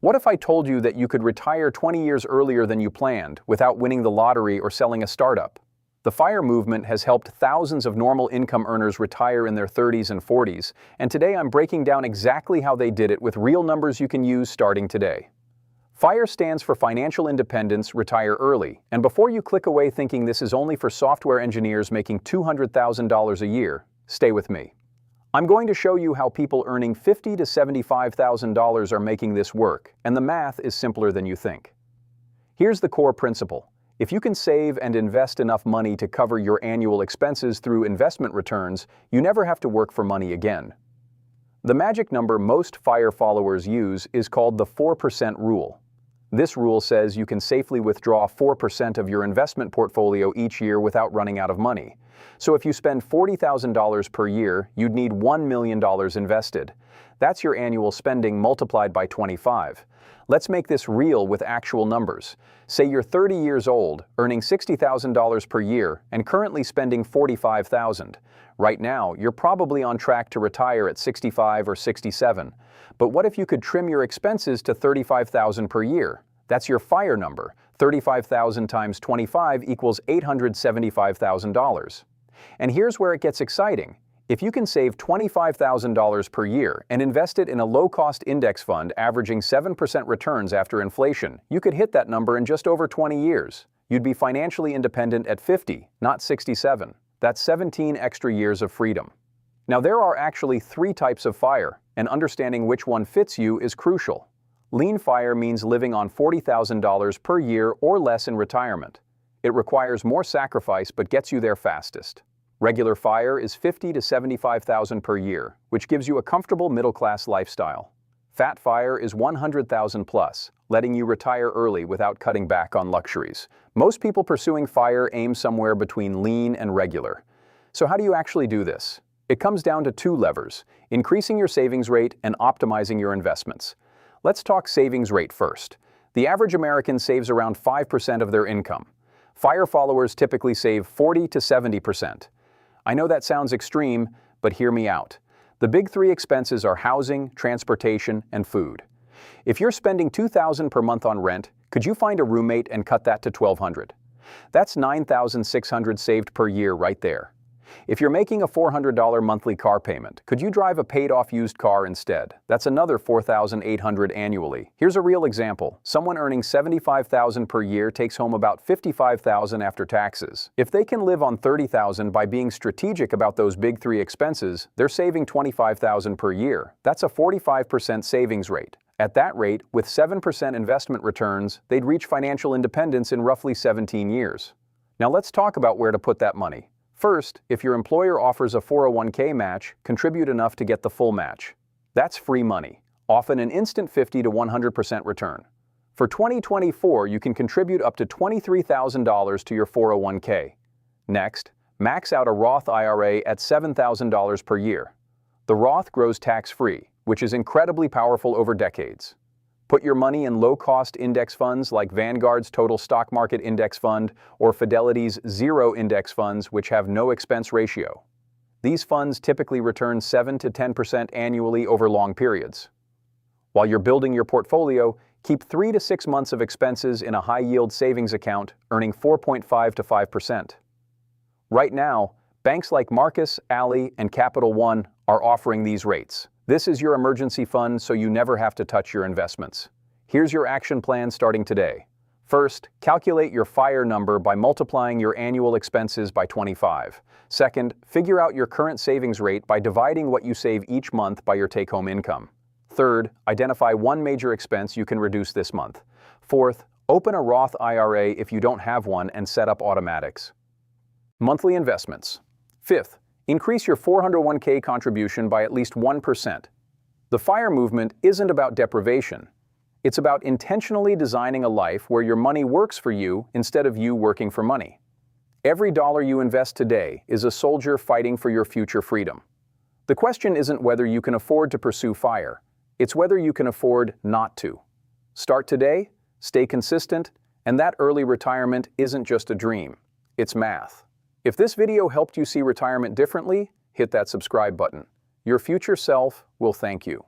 What if I told you that you could retire 20 years earlier than you planned without winning the lottery or selling a startup? The FIRE movement has helped thousands of normal income earners retire in their 30s and 40s, and today I'm breaking down exactly how they did it with real numbers you can use starting today. FIRE stands for Financial Independence, Retire Early, and before you click away thinking this is only for software engineers making $200,000 a year, stay with me. I'm going to show you how people earning $50,000 to $75,000 are making this work, and the math is simpler than you think. Here's the core principle. If you can save and invest enough money to cover your annual expenses through investment returns, you never have to work for money again. The magic number most FIRE followers use is called the 4% rule. This rule says you can safely withdraw 4% of your investment portfolio each year without running out of money. So if you spend $40,000 per year, you'd need $1 million invested. That's your annual spending multiplied by 25. Let's make this real with actual numbers. Say you're 30 years old, earning $60,000 per year, and currently spending $45,000. Right now, you're probably on track to retire at 65 or 67. But what if you could trim your expenses to $35,000 per year? That's your FIRE number. 35,000 times 25 equals $875,000. And here's where it gets exciting. If you can save $25,000 per year and invest it in a low-cost index fund averaging 7% returns after inflation, you could hit that number in just over 20 years. You'd be financially independent at 50, not 67. That's 17 extra years of freedom. Now there are actually 3 types of FIRE, and understanding which one fits you is crucial. Lean FIRE means living on $40,000 per year or less in retirement. It requires more sacrifice but gets you there fastest. Regular FIRE is $50,000 to $75,000 per year, which gives you a comfortable middle-class lifestyle. Fat FIRE is $100,000 plus, letting you retire early without cutting back on luxuries. Most people pursuing FIRE aim somewhere between lean and regular. So how do you actually do this? It comes down to 2 levers: increasing your savings rate and optimizing your investments. Let's talk savings rate first. The average American saves around 5% of their income. FIRE followers typically save 40% to 70%. I know that sounds extreme, but hear me out. The big 3 expenses are housing, transportation, and food. If you're spending $2,000 per month on rent, could you find a roommate and cut that to $1,200? That's $9,600 saved per year right there. If you're making a $400 monthly car payment, could you drive a paid-off used car instead? That's another $4,800 annually. Here's a real example. Someone earning $75,000 per year takes home about $55,000 after taxes. If they can live on $30,000 by being strategic about those big 3 expenses, they're saving $25,000 per year. That's a 45% savings rate. At that rate, with 7% investment returns, they'd reach financial independence in roughly 17 years. Now let's talk about where to put that money. First, if your employer offers a 401k match, contribute enough to get the full match. That's free money, often an instant 50 to 100% return. For 2024, you can contribute up to $23,000 to your 401k. Next, max out a Roth IRA at $7,000 per year. The Roth grows tax-free, which is incredibly powerful over decades. Put your money in low-cost index funds like Vanguard's Total Stock Market Index Fund or Fidelity's Zero Index Funds, which have no expense ratio. These funds typically return 7 to 10% annually over long periods. While you're building your portfolio, keep 3 to 6 months of expenses in a high-yield savings account, earning 4.5 to 5%. Right now, banks like Marcus, Ally, and Capital One are offering these rates. This is your emergency fund, so you never have to touch your investments. Here's your action plan starting today. First, calculate your FIRE number by multiplying your annual expenses by 25. Second, figure out your current savings rate by dividing what you save each month by your take-home income. Third, identify one major expense you can reduce this month. Fourth, open a Roth IRA if you don't have one and set up automatics. Monthly investments. Fifth, increase your 401k contribution by at least 1%. The FIRE movement isn't about deprivation. It's about intentionally designing a life where your money works for you instead of you working for money. Every dollar you invest today is a soldier fighting for your future freedom. The question isn't whether you can afford to pursue FIRE. It's whether you can afford not to. Start today, stay consistent, and that early retirement isn't just a dream. It's math. If this video helped you see retirement differently, hit that subscribe button. Your future self will thank you.